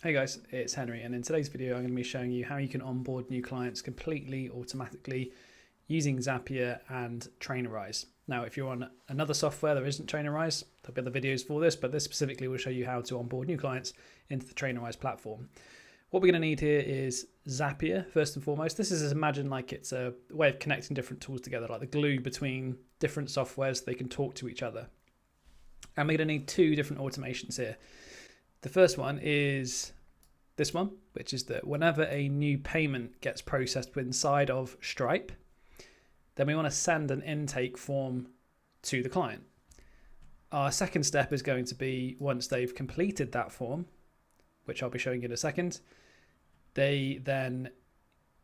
Hey guys, it's Henry, and in today's video I'm going to be showing you how you can onboard new clients completely automatically using Zapier and Trainerize. Now, if you're on another software that isn't Trainerize, there'll be other videos for this, but this specifically will show you how to onboard new clients into the Trainerize platform. What we're going to need here is Zapier, first and foremost. This is, imagine like it's a way of connecting different tools together, like the glue between different softwares so they can talk to each other. And we're going to need two different automations here. The first one is this one, which is that whenever a new payment gets processed inside of Stripe, then we want to send an intake form to the client. Our second step is going to be once they've completed that form, which I'll be showing you in a second, they then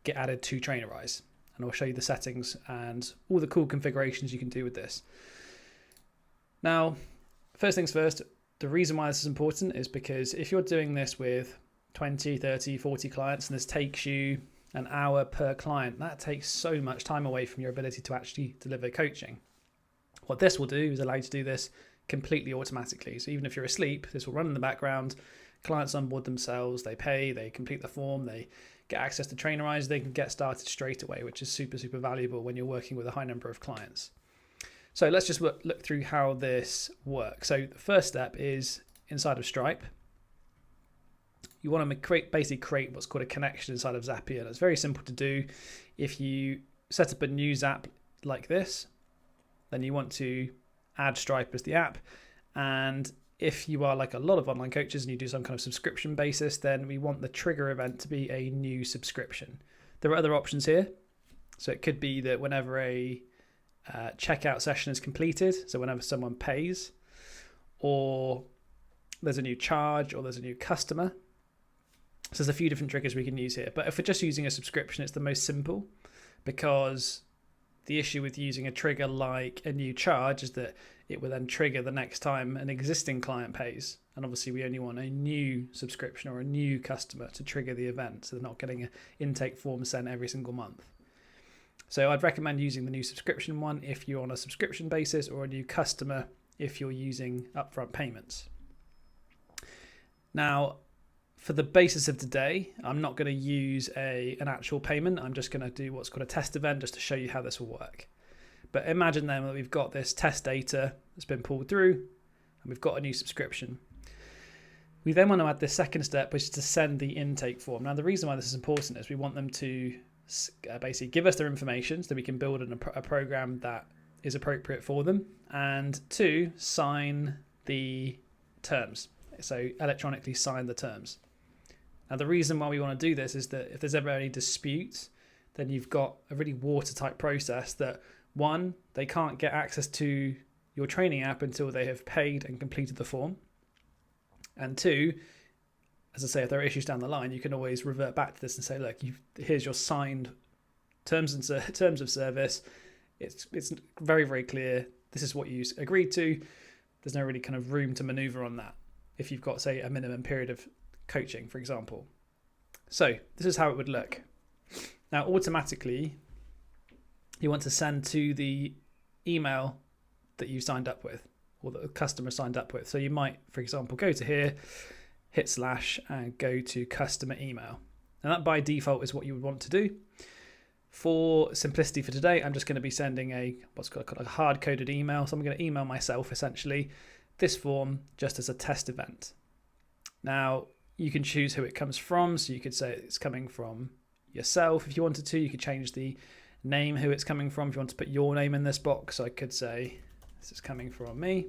get added to Trainerize. And I'll show you the settings and all the cool configurations you can do with this. Now, first things first, the reason why this is important is because if you're doing this with 20, 30, 40 clients and this takes you an hour per client, that takes so much time away from your ability to actually deliver coaching. What this will do is allow you to do this completely automatically. So even if you're asleep, this will run in the background. Clients onboard themselves, they pay, they complete the form, they get access to Trainerize, they can get started straight away, which is super, super valuable when you're working with a high number of clients. So let's just look through how this works. So the first step is inside of Stripe. You want to basically create what's called a connection inside of Zapier. And it's very simple to do. If you set up a new Zap like this, then you want to add Stripe as the app. And if you are like a lot of online coaches and you do some kind of subscription basis, then we want the trigger event to be a new subscription. There are other options here. So it could be that whenever a checkout session is completed, so whenever someone pays, or there's a new charge, or there's a new customer. So there's a few different triggers we can use here. But if we're just using a subscription, it's the most simple, because the issue with using a trigger like a new charge is that it will then trigger the next time an existing client pays. And obviously we only want a new subscription or a new customer to trigger the event, so they're not getting an intake form sent every single month. So I'd recommend using the new subscription one if you're on a subscription basis, or a new customer if you're using upfront payments. Now, for the basis of today, I'm not going to use an actual payment. I'm just going to do what's called a test event just to show you how this will work. But imagine then that we've got this test data that's been pulled through and we've got a new subscription. We then want to add this second step, which is to send the intake form. Now, the reason why this is important is we want them to basically give us their information so that we can build a program that is appropriate for them, and two, sign the terms. So electronically sign the terms. Now, the reason why we want to do this is that if there's ever any dispute, then you've got a really watertight process that, one, they can't get access to your training app until they have paid and completed the form. And two, as I say, if there are issues down the line, you can always revert back to this and say, look, here's your signed terms of service. It's very, very clear. This is what you agreed to. There's no really kind of room to maneuver on that if you've got, say, a minimum period of coaching, for example. So this is how it would look. Now, automatically, you want to send to the email that you signed up with, or that the customer signed up with. So you might, for example, go to here, hit / and go to customer email. And that by default is what you would want to do. For simplicity for today, I'm just going to be sending what's called a hard-coded email. So I'm going to email myself, essentially, this form just as a test event. Now, you can choose who it comes from. So you could say it's coming from yourself. If you wanted to, you could change the name, who it's coming from. If you want to put your name in this box, I could say this is coming from me.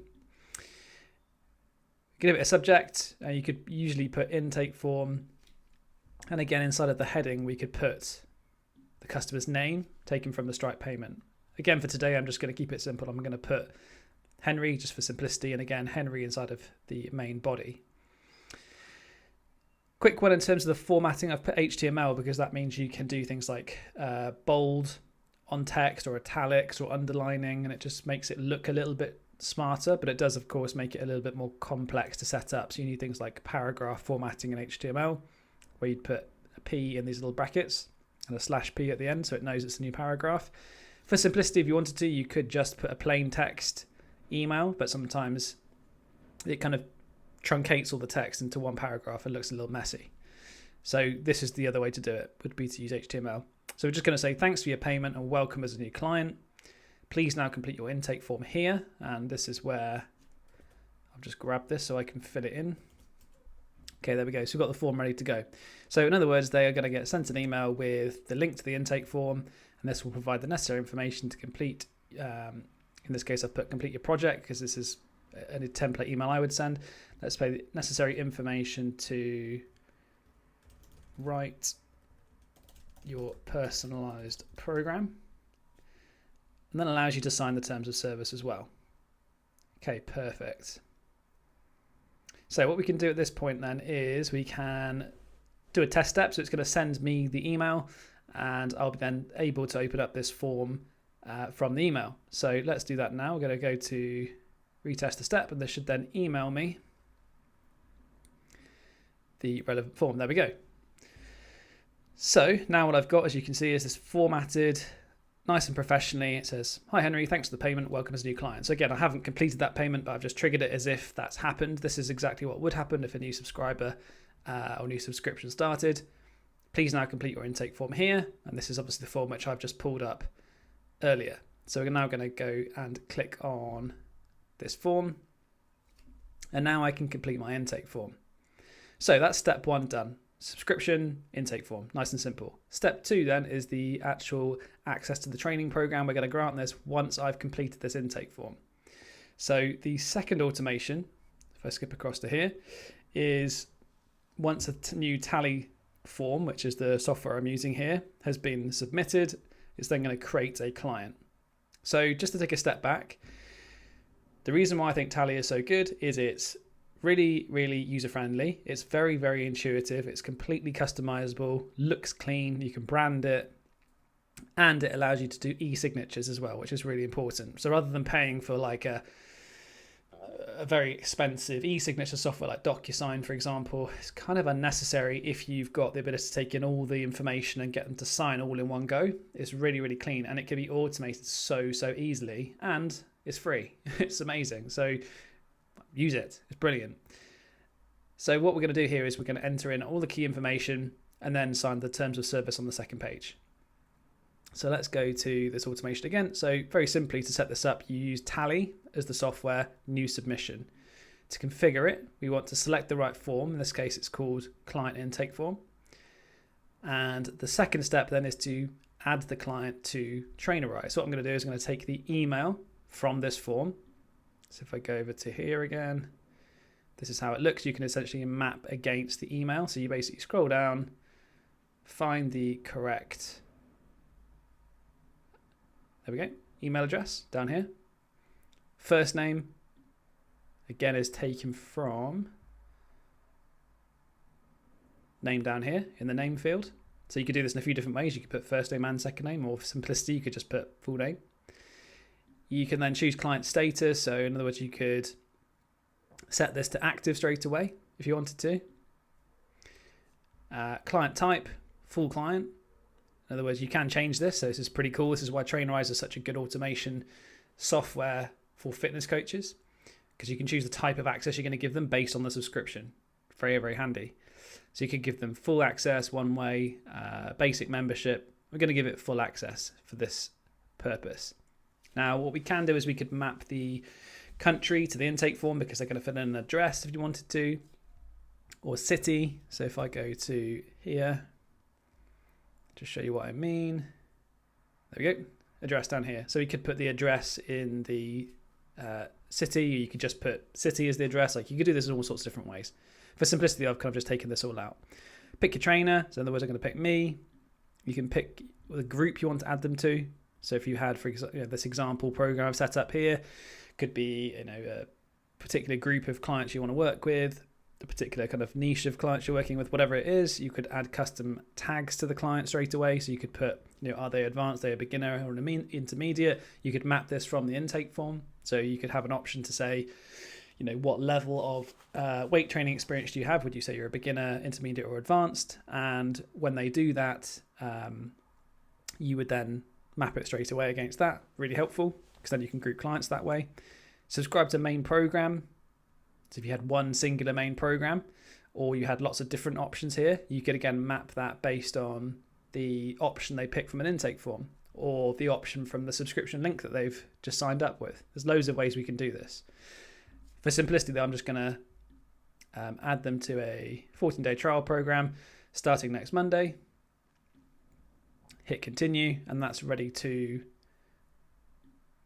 Give it a subject. You could usually put intake form. And again, inside of the heading, we could put the customer's name taken from the Stripe payment. Again, for today, I'm just going to keep it simple. I'm going to put Henry just for simplicity. And again, Henry inside of the main body. Quick one in terms of the formatting. I've put HTML because that means you can do things like bold on text, or italics, or underlining, and it just makes it look a little bit smarter, but it does, of course, make it a little bit more complex to set up. So you need things like paragraph formatting in HTML, where you'd put a P in these little brackets and a /P at the end, so it knows it's a new paragraph. For simplicity, if you wanted to, you could just put a plain text email, but sometimes it kind of truncates all the text into one paragraph and looks a little messy. So this is the other way to do it, would be to use HTML. So we're just going to say thanks for your payment and welcome as a new client. Please now complete your intake form here. And this is where I'll just grab this so I can fill it in. Okay, there we go. So we've got the form ready to go. So in other words, they are going to get sent an email with the link to the intake form, and this will provide the necessary information to complete. In this case, I've put complete your project because this is a template email I would send. Let's pay the necessary information to write your personalized program, and then allows you to sign the terms of service as well. Okay, perfect. So what we can do at this point then is we can do a test step. So it's going to send me the email and I'll be then able to open up this form from the email. So let's do that now. We're going to go to retest the step and this should then email me the relevant form. There we go. So now what I've got, as you can see, is this formatted nice and professionally. It says, hi Henry, thanks for the payment, welcome as a new client. So again, I haven't completed that payment, but I've just triggered it as if that's happened. This is exactly what would happen if a new subscriber or new subscription started. Please now complete your intake form here. And this is obviously the form which I've just pulled up earlier. So we're now going to go and click on this form. And now I can complete my intake form. So that's step one done. Subscription intake form, nice and simple. Step two then is the actual access to the training program. We're going to grant this once I've completed this intake form. So the second automation, if I skip across to here, is once a new Tally form, which is the software I'm using here, has been submitted, it's then going to create a client. So just to take a step back, the reason why I think Tally is so good is it's really, really user-friendly. It's very, very intuitive. It's completely customizable, looks clean. You can brand it, and it allows you to do e-signatures as well, which is really important. So rather than paying for like a very expensive e-signature software like DocuSign, for example, it's kind of unnecessary if you've got the ability to take in all the information and get them to sign all in one go. It's really, really clean, and it can be automated so easily, and it's free. It's amazing. So use it. It's brilliant. So what we're going to do here is we're going to enter in all the key information and then sign the terms of service on the second page. So let's go to this automation again. So very simply, to set this up, you use Tally as the software, new submission. To configure it, we want to select the right form. In this case, it's called client intake form. And the second step then is to add the client to Trainerize. So what I'm going to do is I'm going to take the email from this form. So if I go over to here again, this is how it looks. You can essentially map against the email. So you basically scroll down, find the correct, there we go, email address down here. First name, again, is taken from name down here in the name field. So you could do this in a few different ways. You could put first name and second name, or for simplicity, you could just put full name. You can then choose client status. So in other words, you could set this to active straight away if you wanted to. Client type, full client. In other words, you can change this. So this is pretty cool. This is why Trainerize is such a good automation software for fitness coaches, because you can choose the type of access you're going to give them based on the subscription. Very, very handy. So you could give them full access, one way, basic membership. We're going to give it full access for this purpose. Now, what we can do is we could map the country to the intake form, because they're going to fill in an address if you wanted to, or city. So if I go to here, just show you what I mean. There we go, address down here. So you could put the address in the city. You could just put city as the address. Like, you could do this in all sorts of different ways. For simplicity, I've kind of just taken this all out. Pick your trainer. So in other words, I'm going to pick me. You can pick the group you want to add them to. So if you had, for example, this example program I've set up here, could be a particular group of clients you want to work with, a particular kind of niche of clients you're working with, whatever it is. You could add custom tags to the client straight away. So you could put, are they advanced, are they a beginner or an intermediate? You could map this from the intake form. So you could have an option to say, what level of weight training experience do you have? Would you say you're a beginner, intermediate, or advanced? And when they do that, you would then map it straight away against that. Really helpful, because then you can group clients that way. Subscribe to main program. So if you had one singular main program, or you had lots of different options here, you could again map that based on the option they pick from an intake form, or the option from the subscription link that they've just signed up with. There's loads of ways we can do this. For simplicity though, I'm just going to add them to a 14-day trial program starting next Monday. Hit continue, and that's ready to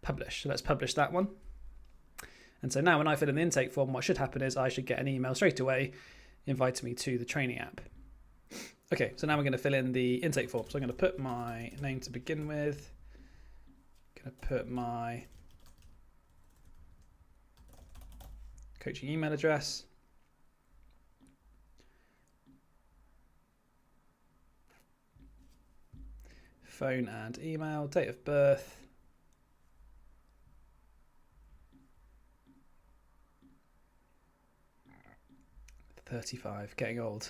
publish. So let's publish that one. And so now when I fill in the intake form, what should happen is I should get an email straight away inviting me to the training app. Okay, so now we're going to fill in the intake form. So I'm going to put my name to begin with. I'm going to put my coaching email address. Phone and email, date of birth. $35, getting old.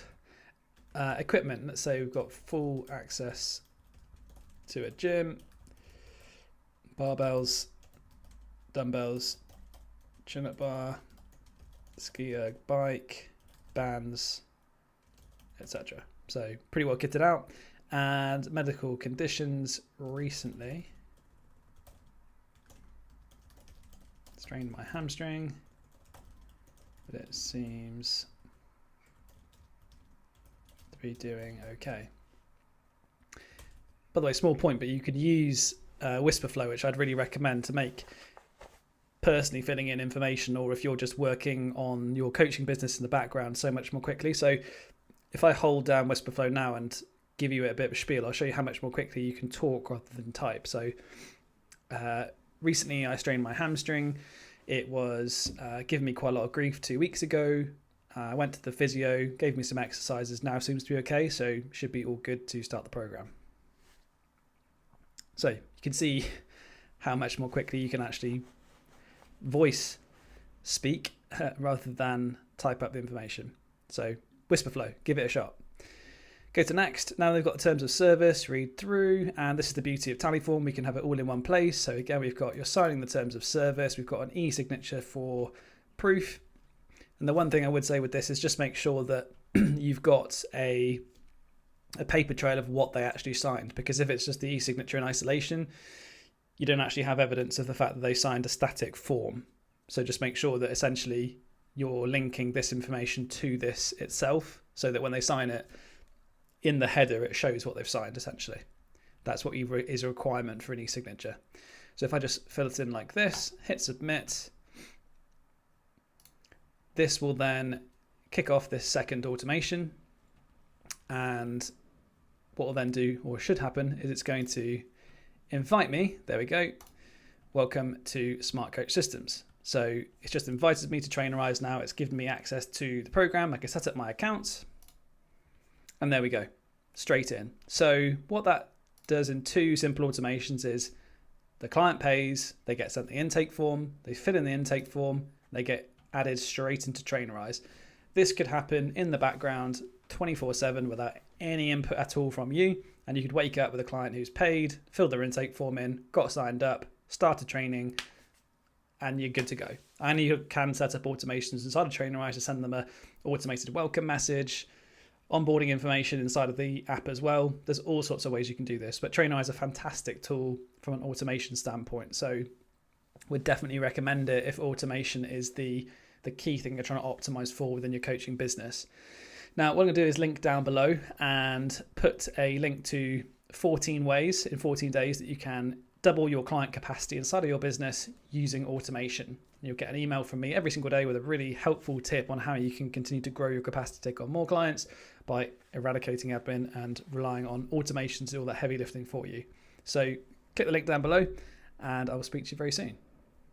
Equipment, let's say we've got full access to a gym, barbells, dumbbells, chin-up bar, ski erg bike, bands, etc. So pretty well kitted out. And medical conditions recently. Strained my hamstring, but it seems to be doing okay. By the way, small point, but you could use Whisperflow, which I'd really recommend to make personally filling in information, or if you're just working on your coaching business in the background, so much more quickly. So if I hold down Whisperflow now and give you a bit of a spiel, I'll show you how much more quickly you can talk rather than type. So recently I strained my hamstring. It was giving me quite a lot of grief 2 weeks ago. I went to the physio, gave me some exercises, now seems to be okay, so should be all good to start the program. So you can see how much more quickly you can actually voice speak rather than type up the information. So Whisperflow, give it a shot. Go to next. Now they've got the terms of service, read through, and this is the beauty of Tallyform. We can have it all in one place. So again, we've got you're signing the terms of service. We've got an e-signature for proof. And the one thing I would say with this is just make sure that you've got a paper trail of what they actually signed, because if it's just the e-signature in isolation, you don't actually have evidence of the fact that they signed a static form. So just make sure that essentially you're linking this information to this itself, so that when they sign it, in the header, it shows what they've signed, essentially. That's what is a requirement for an e-signature. So if I just fill it in like this, hit submit, this will then kick off this second automation. And what will then do, or should happen, is it's going to invite me, there we go, welcome to Smart Coach Systems. So it's just invited me to Trainerize now. It's given me access to the program. I can set up my account. And there we go, straight in. So what that does in two simple automations is the client pays, they get sent the intake form, they fill in the intake form, they get added straight into Trainerize. This could happen in the background 24/7 without any input at all from you. And you could wake up with a client who's paid, filled their intake form in, got signed up, started training, and you're good to go. And you can set up automations inside of Trainerize to send them a automated welcome message, onboarding information inside of the app as well. There's all sorts of ways you can do this, but Trainerize is a fantastic tool from an automation standpoint. So would definitely recommend it if automation is the key thing you're trying to optimize for within your coaching business. Now, what I'm going to do is link down below and put a link to 14 ways in 14 days that you can double your client capacity inside of your business using automation. You'll get an email from me every single day with a really helpful tip on how you can continue to grow your capacity to take on more clients by eradicating admin and relying on automation to do all that heavy lifting for you. So click the link down below and I will speak to you very soon.